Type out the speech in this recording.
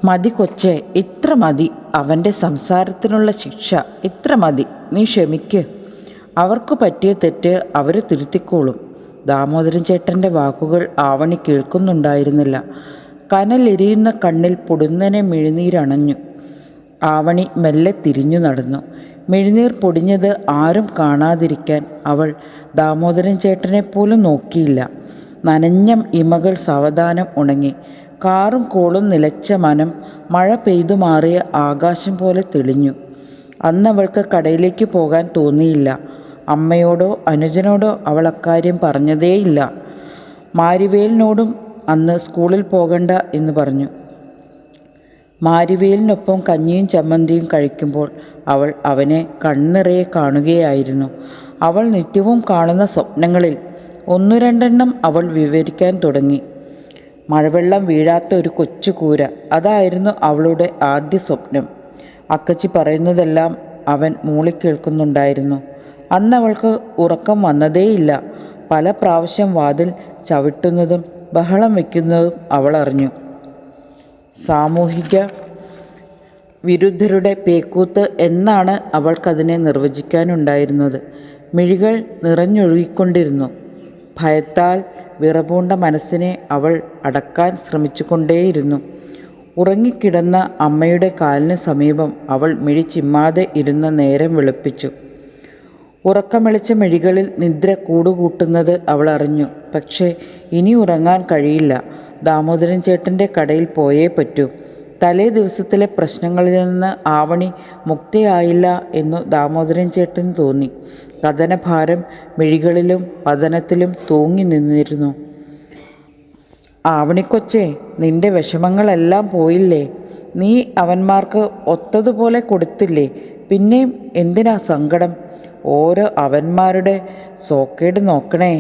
മതി കൊച്ചേ, ഇത്ര മതി. അവൻ്റെ സംസാരത്തിനുള്ള ശിക്ഷ ഇത്ര മതി. നീ ക്ഷമിക്ക്. അവർക്ക് പറ്റിയ തെറ്റ് അവർ തിരുത്തിക്കോളും. ദാമോദരൻ ചേട്ടൻ്റെ വാക്കുകൾ ആവണി കേൾക്കുന്നുണ്ടായിരുന്നില്ല. കനലെരിയുന്ന കണ്ണിൽ പൊടുന്നനെ മിഴിനീരണഞ്ഞു. ആവണി മെല്ലെ തിരിഞ്ഞു നടന്നു. മിഴിനീർ പൊടിഞ്ഞത് ആരും കാണാതിരിക്കാൻ അവൾ ദാമോദരൻ ചേട്ടനെ പോലും നോക്കിയില്ല. നനഞ്ഞ ഇമകൾ സാവധാനം ഉണങ്ങി. കാറും കോളും നിലച്ച മനം മഴ പെയ്തു മാറിയ ആകാശം പോലെ തെളിഞ്ഞു. അന്നവൾക്ക് കടയിലേക്ക് പോകാൻ തോന്നിയില്ല. അമ്മയോടോ അനുജനോടോ അവൾ അക്കാര്യം പറഞ്ഞതേയില്ല. മാരിവേലിനോടും അന്ന് സ്കൂളിൽ പോകണ്ട എന്ന് പറഞ്ഞു. മാരിവേലിനൊപ്പം കഞ്ഞിയും ചമ്മന്തിയും കഴിക്കുമ്പോൾ അവൾ അവനെ കണ്ണിറയെ കാണുകയായിരുന്നു. അവൾ നിത്യവും കാണുന്ന സ്വപ്നങ്ങളിൽ ഒന്നു രണ്ടെണ്ണം അവൾ വിവരിക്കാൻ തുടങ്ങി. മഴവെള്ളം വീഴാത്ത ഒരു കൊച്ചു കൂര, അതായിരുന്നു അവളുടെ ആദ്യ സ്വപ്നം. അക്കച്ചി പറയുന്നതെല്ലാം അവൻ മൂളിക്കേൾക്കുന്നുണ്ടായിരുന്നു. അന്നവൾക്ക് ഉറക്കം വന്നതേയില്ല. പല പ്രാവശ്യം വാതിൽ ചവിട്ടുന്നതും ബഹളം വയ്ക്കുന്നതും അവൾ അറിഞ്ഞു. സാമൂഹിക വിരുദ്ധരുടെ പേക്കൂത്ത് എന്നാണ് അവൾക്കതിനെ നിർവചിക്കാനുണ്ടായിരുന്നത്. മിഴികൾ നിറഞ്ഞൊഴുകിക്കൊണ്ടിരുന്നു. ഭയത്താൽ വിറപൂണ്ട മനസ്സിനെ അവൾ അടക്കാൻ ശ്രമിച്ചുകൊണ്ടേയിരുന്നു. ഉറങ്ങിക്കിടന്ന അമ്മയുടെ കാലിന് സമീപം അവൾ മിഴി ചിമ്മാതെ ഇരുന്ന നേരം വെളുപ്പിച്ചു. ഉറക്കമിളച്ച മിഴികളിൽ നിദ്ര കൂടുകൂട്ടുന്നത് അവൾ അറിഞ്ഞു. പക്ഷേ ഇനി ഉറങ്ങാൻ കഴിയില്ല. ദാമോദരൻ ചേട്ടൻ്റെ കടയിൽ പോയേ പറ്റൂ. തലേ ദിവസത്തിലെ പ്രശ്നങ്ങളിൽ നിന്ന് ആവണി മുക്തയായില്ല എന്നു ദാമോദരൻ ചേട്ടന് തോന്നി. കഥനഭാരം മിഴികളിലും വദനത്തിലും തൂങ്ങി നിന്നിരുന്നു. ആവണിക്കൊച്ചേ, നിന്റെ വിഷമങ്ങളെല്ലാം പോയില്ലേ? നീ അവന്മാർക്ക് ഒത്തതുപോലെ കൊടുത്തില്ലേ? പിന്നെയും എന്തിനാ സങ്കടം? ഓരോ അവന്മാരുടെ സോക്കേട് നോക്കണേ.